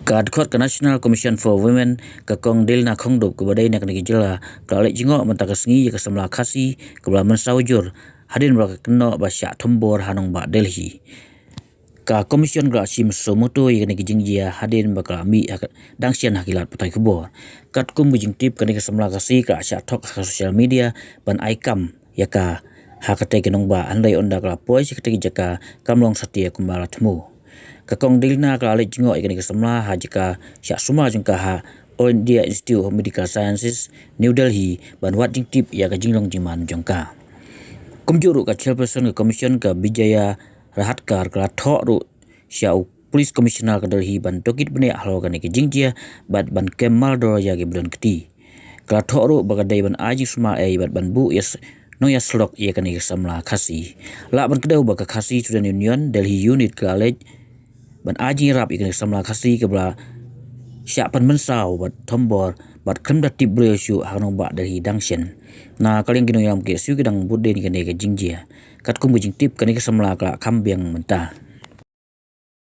Dkhot ke National Commission for Women ke kong del na kong dop ke badai nak niki jela kalau jingok mentaka sengi ke Samla Khasi ke bala mensaujur hadin bala kena ba Shah Thombor hanong ba Delhi ka komision gra sim somoto ye niki jingjia hadin bakal mi dangsian hakilat putai kubor kat kum bujing tip ke niki Samla Khasi ka Shah tok ke social media ban Aiims ya ka hakate ke nong ba andai onda kala poi sikte jaka kamlong satia kumbala temu kakong dilna ka ale jingo ikani ke Samla ha jika Shah Sumar jengka ha All India Institute of Medical Sciences New Delhi ban wat jing tip ya ka jinglong jiman jengka kumjuru ka chairperson ke komision ka Bijaya Rahatkar ka thok ru Shah Police Commissioner ka Delhi ban tokit bne halo ka ke jingjia bat ban kemal dor ya ke bulan keti ka thok ru bagadai ban aji suma bat ban bu yes no ya slok ya ka ke Samla Khasi la ban kedau ba ka Khasi Student Union Delhi Unit College ban aji rap ikan Samla Khasi ke bala Shah pan mensau bat Thombor bat kemda tip bre syu hanong ba dari dangsen na kaleng kinong yam ke syu kedang budde ni ke jingjia kat kum bujing tip ke Samla ka kambiang mentah